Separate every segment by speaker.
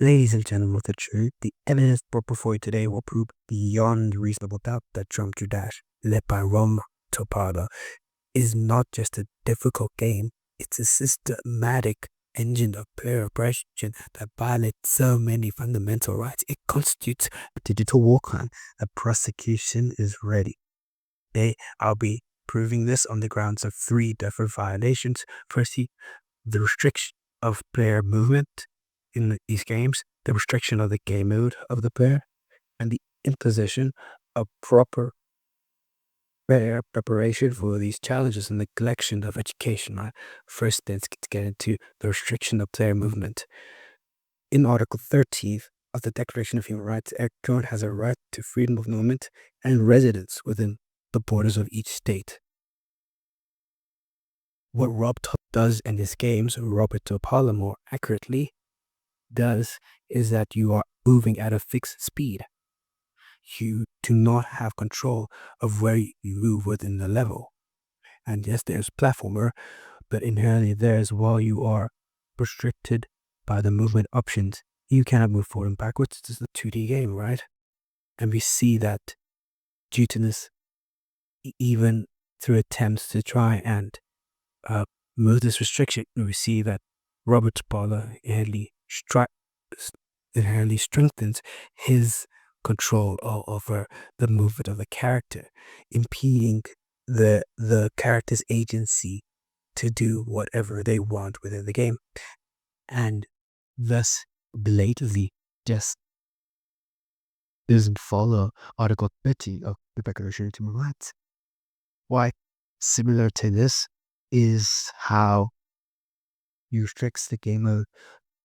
Speaker 1: Ladies and gentlemen of the truth, the evidence brought before you today will prove beyond reasonable doubt that Jump to Dash, led by Rom Topada, is not just a difficult game, it's a systematic engine of player oppression that violates so many fundamental rights. It constitutes a digital war crime. A prosecution is ready. Today, I'll be proving this on the grounds of three different violations. Firstly, the restriction of player movement in these games, the restriction of the game mode of the player, and the imposition of proper player preparation for these challenges and the collection of education. First, let's get into the restriction of player movement. In Article 13 of the Declaration of Human Rights, everyone has a right to freedom of movement and residence within the borders of each state. What Robtop does in his games, Robert Topala more accurately, does is that you are moving at a fixed speed. You do not have control of where you move within the level. And yes, there's platformer, but inherently there as well you are restricted by the movement options. You cannot move forward and backwards. This is a 2D game, right? And we see that due to this, even through attempts to try and move this restriction, we see that Robert Topala inherently strengthens his control over the movement of the character, impeding the character's agency to do whatever they want within the game, and thus blatantly just doesn't follow Article 30 of the Declaration of Human Rights. Why? Similar to this is how you restricts the game of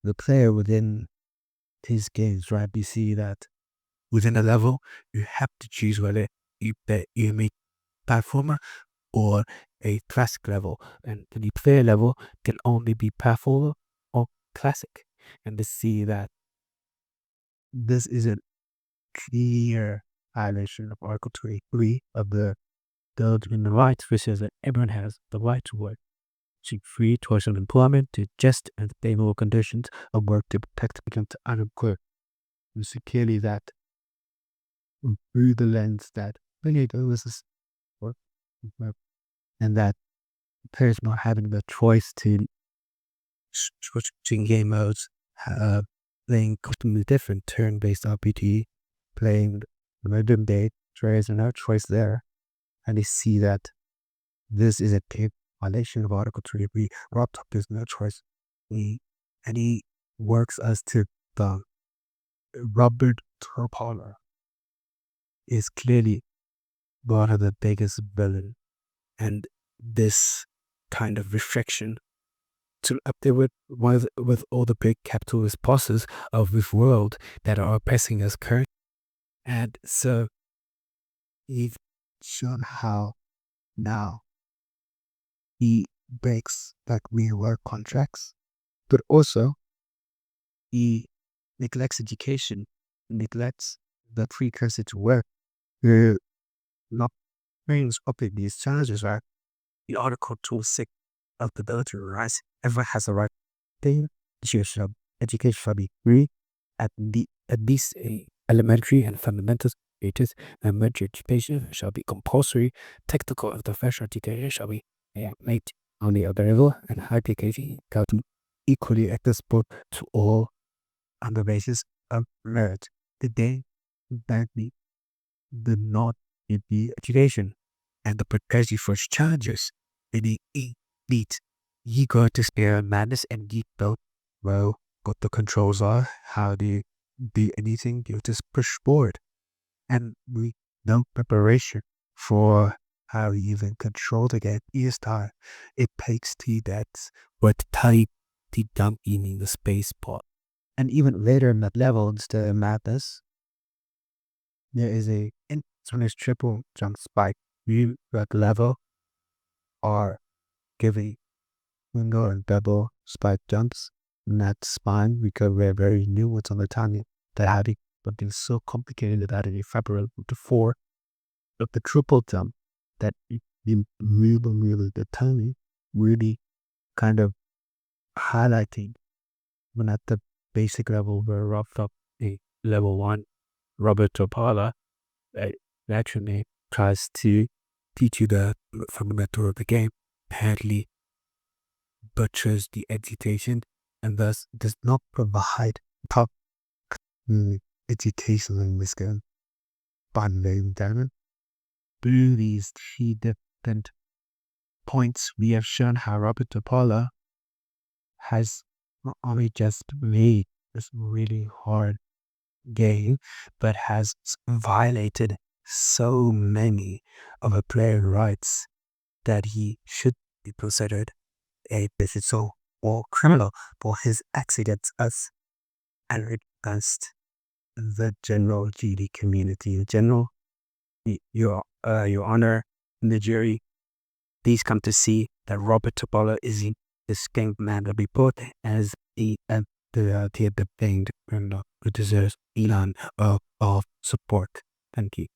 Speaker 1: the player within his games, right? We see that within a level, you have to choose whether you make platformer or a classic level, and the player level can only be platformer or classic. And to see that this is a clear violation of Article 23 of the Bill of Human Rights, which says that everyone has the right to work, to free choice of employment, to just and stable conditions of work to protect against unemployment. You see clearly that through the lens that this is work, and that players not having the choice to switching game modes, playing completely different turn-based RPG, playing the modern day, there's no choice there. And they see that this is a clear violation of Article 3. Robtop, there's no choice. And he works as to the Robert Topala is clearly one of the biggest villain, and this kind of restriction to up there with all the big capitalist bosses of this world that are oppressing us currently. And so he's shown how now he breaks like real work contracts, but also he neglects education, neglects the precursor to work. Not brings up in these challenges, right? In Article 26 of the Bill of Rights, everyone has a right to education shall be free at least elementary and fundamental stages, and middle education shall be compulsory. Technical and professional education shall be made only available, and higher education shall be equally accessible to all on the basis of merit. Today, badly did not in the education and the propensity for challenges in the elite. You go to spare madness and you don't know what the controls are, how do you do anything, you just push forward. And we no preparation for how you even control the game is time. It takes to that's what type the dump in the space pod. And even later in that level, instead of madness, there is a infinite triple jump spike. You that level are giving window and double spike jumps. And that's fine because we're very new what's on the timing that had it, but it's so complicated that it fabricated to 4. But the triple jump that you really the timing really kind of highlighting when at the basic level were wrapped up in level 1. Robert Topala actually tries to teach you the fundamental of the game, apparently butchers the education and thus does not provide top education in this game. By laying down through these 3 different points, we have shown how Robert Topala has not only just made this really hard game, but has violated so many of the player rights that he should be considered a digital or criminal for his acts against us and against the general GD community in general. Your Honor, and the jury, please come to see that Robert Topala is in this game man report as the thing who deserves Elon of support. Thank you.